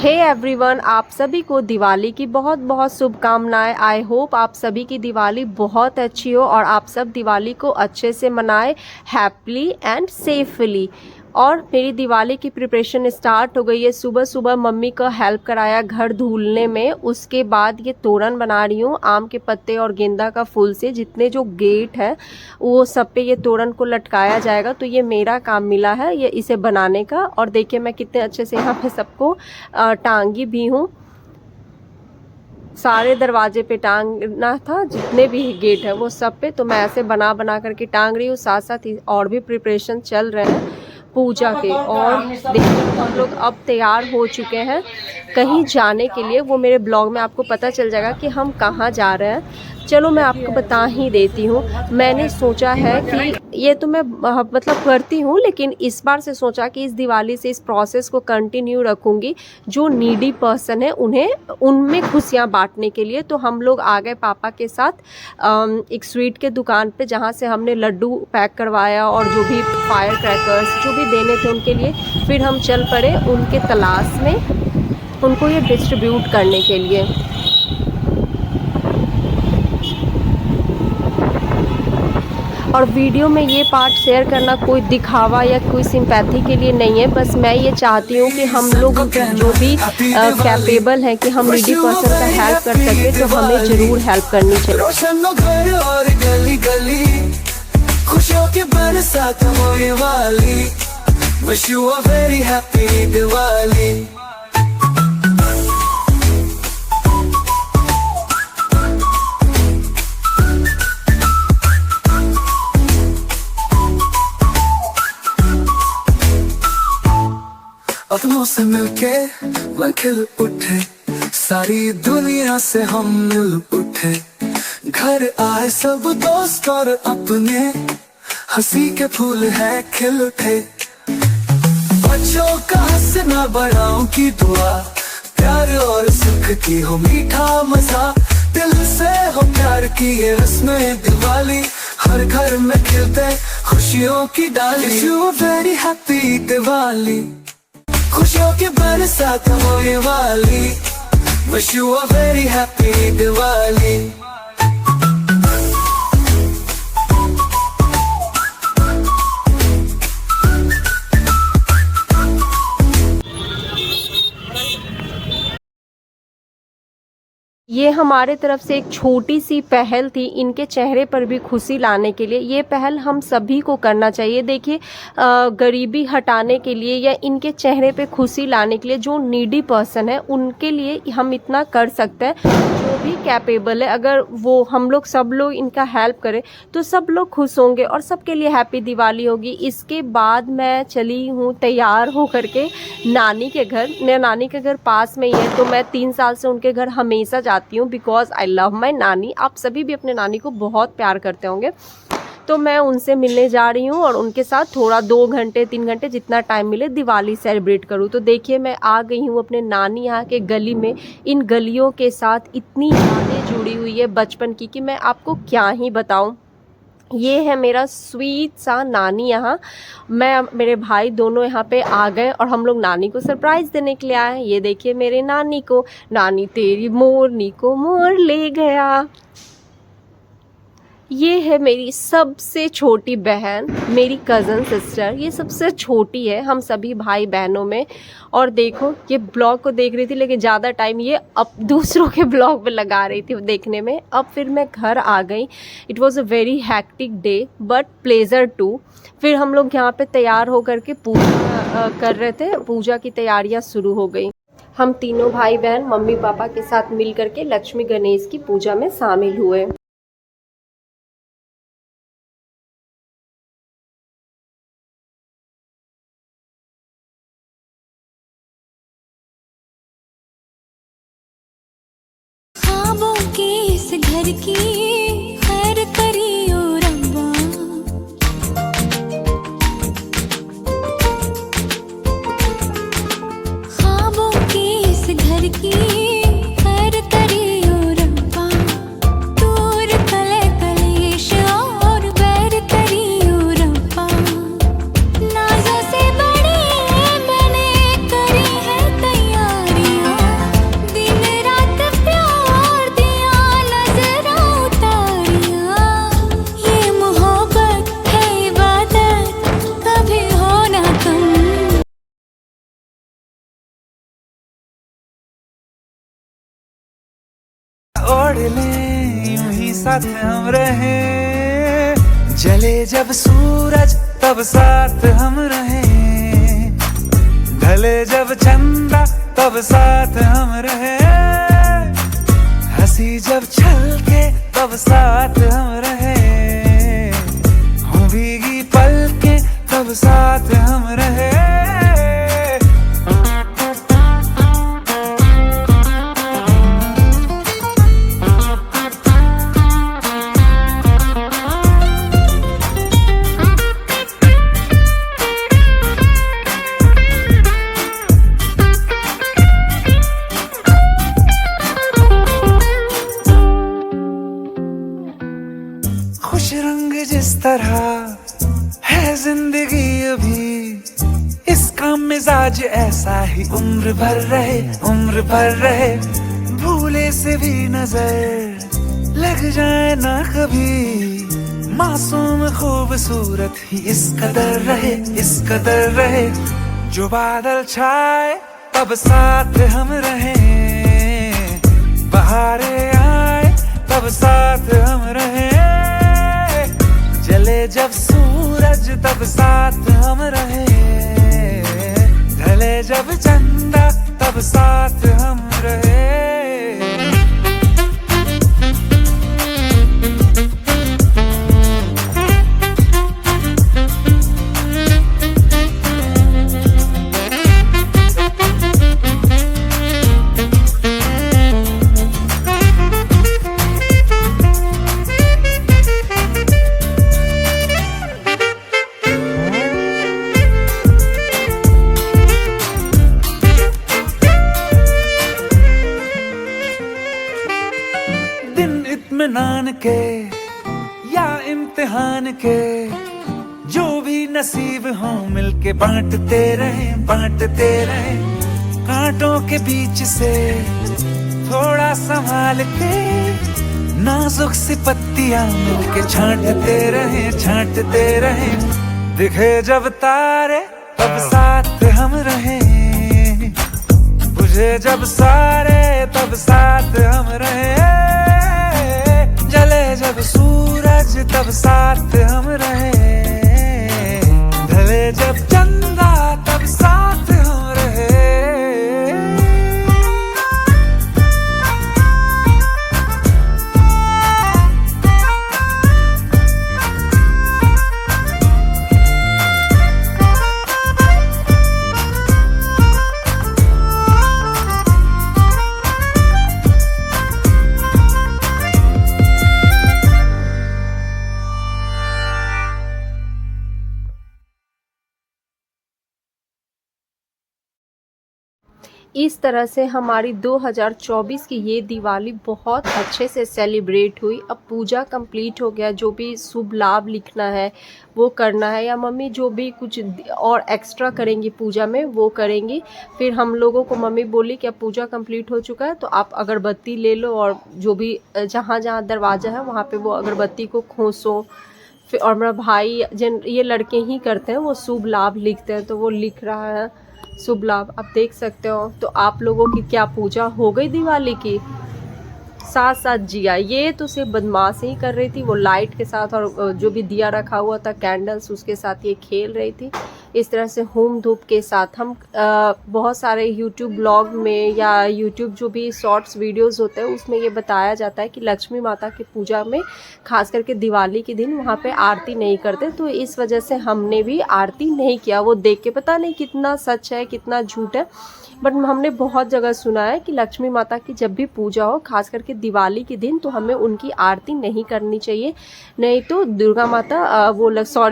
Hey everyone, आप सभी को दिवाली की बहुत बहुत शुभकामनाएं। आई होप आप सभी की दिवाली बहुत अच्छी हो और आप सब दिवाली को अच्छे से मनाएं, हैप्पीली एंड सेफली। और मेरी दिवाली की प्रिपरेशन स्टार्ट हो गई है। सुबह सुबह मम्मी का हेल्प कराया घर धुलने में। उसके बाद ये तोरण बना रही हूँ आम के पत्ते और गेंदा का फूल से। जितने जो गेट है वो सब पे ये तोरण को लटकाया जाएगा। तो ये मेरा काम मिला है ये इसे बनाने का। और देखिए मैं कितने अच्छे से यहाँ पे सबको टांगी भी हूँ। सारे दरवाजे पे टांगना था, जितने भी गेट है वो सब पे। तो मैं ऐसे बना बना करके टांग रही हूँ। साथ साथ ही और भी प्रिपरेशन चल रहे हैं पूजा के। और देखिए हम लोग अब तैयार हो चुके हैं कहीं जाने के लिए। वो मेरे ब्लॉग में आपको पता चल जाएगा कि हम कहाँ जा रहे हैं। चलो मैं आपको बता ही देती हूँ। मैंने सोचा है कि ये तो मैं मतलब करती हूँ, लेकिन इस बार से सोचा कि इस दिवाली से इस प्रोसेस को कंटिन्यू रखूँगी। जो नीडी पर्सन है उन्हें उनमें खुशियाँ बांटने के लिए। तो हम लोग आ गए पापा के साथ एक स्वीट के दुकान पे, जहाँ से हमने लड्डू पैक करवाया और जो भी फायर क्रैकर्स जो भी देने थे उनके लिए। फिर हम चल पड़े उनके तलाश में, उनको ये डिस्ट्रीब्यूट करने के लिए। और वीडियो में ये पार्ट शेयर करना कोई दिखावा या कोई सिंपैथी के लिए नहीं है। बस मैं ये चाहती हूँ कि हम लोग जो भी कैपेबल हैं कि हम नीडी पर्सन का हेल्प कर सके, तो हमें ज़रूर हेल्प करनी चाहिए। खुशियों की बरसात होने वाली, wish you a very happy Diwali. अपनों से मिलके मैं खिल उठे, सारी दुनिया से हम मिल उठे। घर आए सब दोस्त और अपने, हंसी के फूल है खिल उठे। बच्चों का हंसना बड़ाओं की दुआ, प्यार और सुख की हो मीठा मजा। दिल से हो प्यार की ये रस्में दिवाली, हर घर में खिलते खुशियों की डाली। यू वेरी हैप्पी दिवाली, खुशियों की बरसात होने वाली, wish you a very happy Diwali. ये हमारे तरफ से एक छोटी सी पहल थी इनके चेहरे पर भी खुशी लाने के लिए। ये पहल हम सभी को करना चाहिए। देखिए गरीबी हटाने के लिए या इनके चेहरे पे खुशी लाने के लिए, जो नीडी पर्सन है उनके लिए हम इतना कर सकते हैं। जो भी कैपेबल है, अगर वो हम लोग सब लोग इनका हेल्प करें तो सब लोग खुश होंगे और सबके लिए हैप्पी दिवाली होगी। इसके बाद मैं चली हूँ तैयार हो करके नानी के घर। मेरा नानी के घर पास में ही है, तो मैं 3 साल से उनके घर हमेशा जाती हूँ, बिकॉज आई लव माई नानी। आप सभी भी अपने नानी को बहुत प्यार करते होंगे। तो मैं उनसे मिलने जा रही हूँ और उनके साथ थोड़ा 2 घंटे 3 घंटे जितना टाइम मिले दिवाली सेलिब्रेट करूँ। तो देखिए मैं आ गई हूँ अपने नानी यहाँ के गली में। इन गलियों के साथ इतनी यादें जुड़ी हुई है बचपन की कि मैं आपको क्या ही बताऊँ। ये है मेरा स्वीट सा नानी यहाँ। मैं मेरे भाई दोनों यहाँ पे आ गए और हम लोग नानी को सरप्राइज़ देने के लिए आए हैं। ये देखिए मेरे नानी को। नानी तेरी मोरनी को मोर ले गया। ये है मेरी सबसे छोटी बहन, मेरी कज़न सिस्टर। ये सबसे छोटी है हम सभी भाई बहनों में। और देखो ये ब्लॉग को देख रही थी, लेकिन ज़्यादा टाइम ये अब दूसरों के ब्लॉग पे लगा रही थी देखने में। अब फिर मैं घर आ गई। It was a very hectic day but pleasure to. फिर हम लोग यहाँ पे तैयार होकर के पूजा कर रहे थे। पूजा की तैयारियाँ शुरू हो गई। हम तीनों भाई बहन मम्मी पापा के साथ मिल करके लक्ष्मी गणेश की पूजा में शामिल हुए। इस घर की खैर करियो रब्बा, ख्वाबों की इस घर की खैर करियो रब्बा। दूर कले कलेश और बैर करियो रब्बा। नाज़ों से बड़ी मैंने करी है तैयारी पढ़ लें यूं ही साथ हम रहे, जले जब सूरज तब साथ हम रहे, ढले जब चंदा तब साथ हम रहे, हंसी जब छलके तब साथ हम रहे, हों भीगी पलकें तब साथ हम रहे। खुश रंग जिस तरह है जिंदगी अभी, इसका मिजाज ऐसा ही उम्र भर रहे, उम्र भर रहे, भूले से भी नजर लग जाए ना कभी, मासूम खूबसूरत ही इस कदर रहे, इस कदर रहे, जो बादल छाए तब साथ हम रहे, बहारें आए तब साथ हम रहे, जले जब सूरज तब साथ हम रहे, ढले जब चंदा तब साथ हम रहे। इत्मीनान के या इम्तिहान के, जो भी नसीब हो मिलके बांटते रहे, बांटते रहे, कांटों के बीच से थोड़ा संभाल के, नाजुक सी पत्तियां मिलके छांटते रहे, छांटते रहे, दिखे जब तारे तब साथ हम रहे, बुझे जब सारे तब साथ हम रहे, जले जब सूरज तब साथ हम रहे, ढले जब चंदा तब साथ हम रहे। इस तरह से हमारी 2024 की ये दिवाली बहुत अच्छे से सेलिब्रेट हुई। अब पूजा कंप्लीट हो गया, जो भी शुभ लाभ लिखना है वो करना है, या मम्मी जो भी कुछ और एक्स्ट्रा करेंगी पूजा में वो करेंगी। फिर हम लोगों को मम्मी बोली कि अब पूजा कंप्लीट हो चुका है तो आप अगरबत्ती ले लो और जो भी जहाँ जहाँ दरवाज़ा है वहाँ पे वो अगरबत्ती को खोसो। फिर और मेरा भाई ये लड़के ही करते हैं, वो शुभ लाभ लिखते हैं, तो वो लिख रहा है शुभ लाभ, आप देख सकते हो। तो आप लोगों की क्या पूजा हो गई दिवाली की? साथ साथ जिया ये तो सिर्फ बदमाशी ही कर रही थी, वो लाइट के साथ और जो भी दिया रखा हुआ था कैंडल्स उसके साथ ये खेल रही थी। इस तरह से होम धूप के साथ हम बहुत सारे यूट्यूब ब्लॉग में या यूट्यूब जो भी शॉर्ट्स वीडियोस होते हैं उसमें ये बताया जाता है कि लक्ष्मी माता की पूजा में खास करके दिवाली के दिन वहाँ पे आरती नहीं करते, तो इस वजह से हमने भी आरती नहीं किया। वो देख के पता नहीं कितना सच है कितना झूठ है, बट हमने बहुत जगह सुना है कि लक्ष्मी माता की जब भी पूजा हो खास करके दिवाली के दिन तो हमें उनकी आरती नहीं करनी चाहिए, नहीं तो दुर्गा माता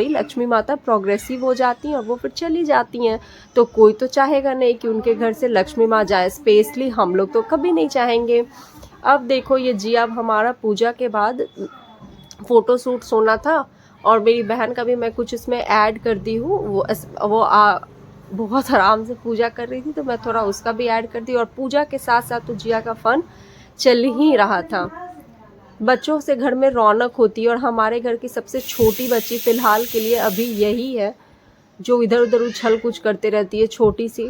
लक्ष्मी माता प्रोग्रेसिव हो जाती हैं और वो फिर चली जाती हैं। तो कोई तो चाहेगा नहीं कि उनके घर से लक्ष्मी माँ जाए, स्पेशली हम लोग तो कभी नहीं चाहेंगे। अब देखो ये जी, अब हमारा पूजा के बाद फ़ोटो शूट सोना था और मेरी बहन का भी मैं कुछ इसमें ऐड कर दी हूँ। वो बहुत आराम से पूजा कर रही थी तो मैं थोड़ा उसका भी ऐड कर दी, और पूजा के साथ साथ तो जिया का फन चल ही रहा था। बच्चों से घर में रौनक होती है और हमारे घर की सबसे छोटी बच्ची फ़िलहाल के लिए अभी यही है जो इधर उधर उछल कुछ करते रहती है, छोटी सी।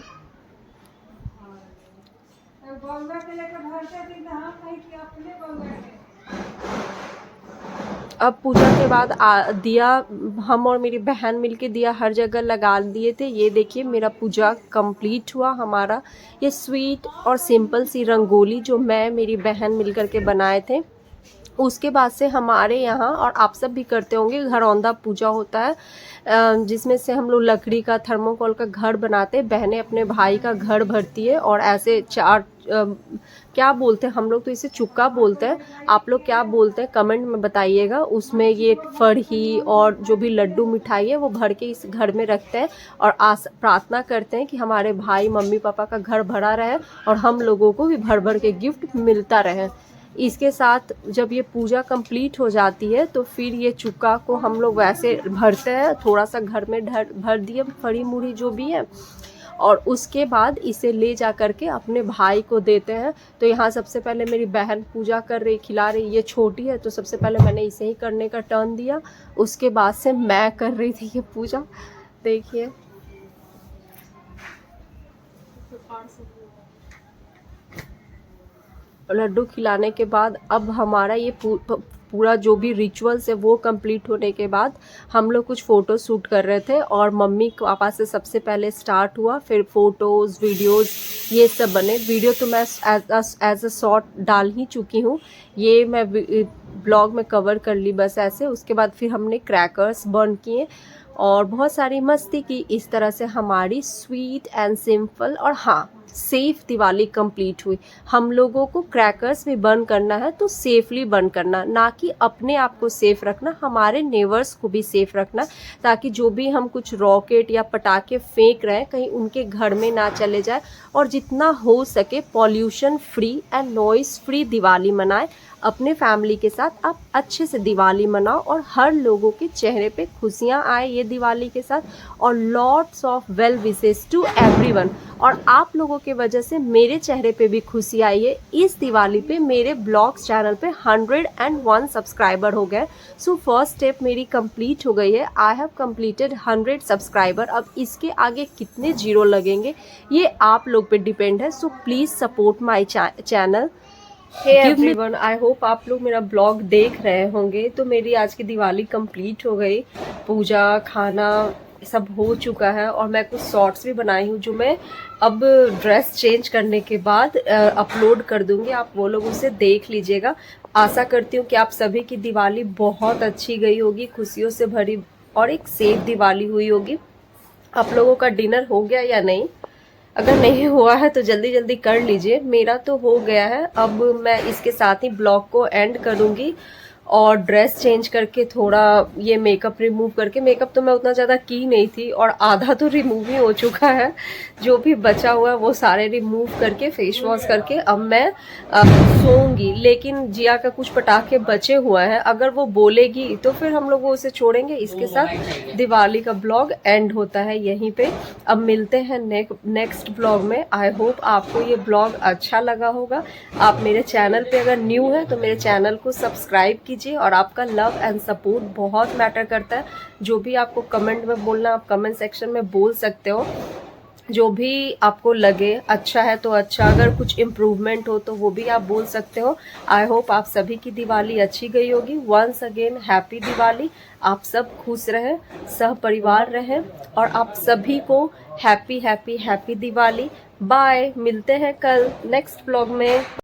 अब पूजा के बाद दिया हम और मेरी बहन मिलके दिया हर जगह लगा दिए थे। ये देखिए मेरा पूजा कंप्लीट हुआ हमारा। ये स्वीट और सिंपल सी रंगोली जो मैं मेरी बहन मिलकर के बनाए थे। उसके बाद से हमारे यहाँ, और आप सब भी करते होंगे, घरौंदा पूजा होता है जिसमें से हम लोग लकड़ी का थर्मोकोल का घर बनाते हैं। बहनें अपने भाई का घर भरती है और ऐसे चार क्या बोलते हैं, हम लोग तो इसे चुक्का बोलते हैं, आप लोग क्या बोलते हैं कमेंट में बताइएगा। उसमें ये फरही और जो भी लड्डू मिठाई है वो भर के इस घर में रखते हैं और प्रार्थना करते हैं कि हमारे भाई मम्मी पापा का घर भरा रहे और हम लोगों को भी भर भर के गिफ्ट मिलता रहे। इसके साथ जब ये पूजा कंप्लीट हो जाती है तो फिर ये चुक्का को हम लोग वैसे भरते हैं, थोड़ा सा घर में भर दिए फड़ी मूढ़ी जो भी है, और उसके बाद इसे ले जा कर के अपने भाई को देते हैं। तो यहाँ सबसे पहले मेरी बहन पूजा कर रही, खिला रही, ये छोटी है तो सबसे पहले मैंने इसे ही करने का टर्न दिया। उसके बाद से मैं कर रही थी ये पूजा। देखिए लड्डू खिलाने के बाद अब हमारा ये पूरा जो भी रिचुअल्स है वो कंप्लीट होने के बाद हम लोग कुछ फ़ोटो शूट कर रहे थे और मम्मी पापा से सबसे पहले स्टार्ट हुआ, फिर फ़ोटोज़ वीडियोज़ ये सब बने। वीडियो तो मैं एज अ शॉर्ट डाल ही चुकी हूँ, ये मैं ब्लॉग में कवर कर ली बस ऐसे। उसके बाद फिर हमने क्रैकर्स बर्न किए और बहुत सारी मस्ती की। इस तरह से हमारी स्वीट एंड सिंपल और हाँ सेफ़ दिवाली कंप्लीट हुई। हम लोगों को क्रैकर्स भी बर्न करना है तो सेफली बर्न करना, ना कि अपने आप को सेफ़ रखना, हमारे नेबर्स को भी सेफ़ रखना, ताकि जो भी हम कुछ रॉकेट या पटाखे फेंक रहे हैं कहीं उनके घर में ना चले जाए। और जितना हो सके pollution free and noise free Diwali मनाएं। अपने फैमिली के साथ आप अच्छे से दिवाली मनाओ और हर लोगों के चेहरे पे खुशियाँ आए ये दिवाली के साथ। और lots of well wishes to everyone. और आप लोगों के वजह से मेरे चेहरे पे भी खुशी आई है। इस दिवाली पे मेरे ब्लॉग्स चैनल पे 101 सब्सक्राइबर हो गए। सो फर्स्ट स्टेप मेरी कंप्लीट हो गई है। I have completed 100 subscriber. अब इसके आगे कितने जीरो लगेंगे ये आप लोग पे डिपेंड है। So please support my channel. Hey everyone, I hope आप लोग मेरा ब्लॉग देख रहे होंगे। तो मेरी आज की दिवाली कंप्लीट हो गई, पूजा खाना सब हो चुका है और मैं कुछ शॉर्ट्स भी बनाई हूँ जो मैं अब ड्रेस चेंज करने के बाद अपलोड कर दूंगी। आप वो लोग उसे देख लीजिएगा। आशा करती हूँ कि आप सभी की दिवाली बहुत अच्छी गई होगी, खुशियों से भरी और एक सेफ दिवाली हुई होगी। आप लोगों का डिनर हो गया या नहीं? अगर नहीं हुआ है तो जल्दी जल्दी कर लीजिए। मेरा तो हो गया है। अब मैं इसके साथ ही ब्लॉग को एंड करूँगी और ड्रेस चेंज करके थोड़ा ये मेकअप रिमूव करके, मेकअप तो मैं उतना ज़्यादा की नहीं थी और आधा तो रिमूव ही हो चुका है, जो भी बचा हुआ है वो सारे रिमूव करके फेस वॉश करके अब मैं सोऊंगी। लेकिन जिया का कुछ पटाखे बचे हुए हैं, अगर वो बोलेगी तो फिर हम लोग उसे छोड़ेंगे। इसके साथ दिवाली का ब्लॉग एंड होता है यहीं पे। अब मिलते हैं नेक्स्ट ब्लॉग में। आई होप आपको ये ब्लॉग अच्छा लगा होगा। आप मेरे चैनल पे अगर न्यू है तो मेरे चैनल को सब्सक्राइब कीजिए और आपका लव एंड सपोर्ट बहुत मैटर करता है। जो भी आपको कमेंट में बोलना आप कमेंट सेक्शन में बोल सकते हो, जो भी आपको लगे अच्छा है तो अच्छा, अगर कुछ इम्प्रूवमेंट हो तो वो भी आप बोल सकते हो। आई होप आप सभी की दिवाली अच्छी गई होगी। Once again happy Diwali. आप सब खुश रहें, सह परिवार रहें और आप सभी को happy happy happy Diwali. Bye, मिलते हैं कल नेक्स्ट ब्लॉग में।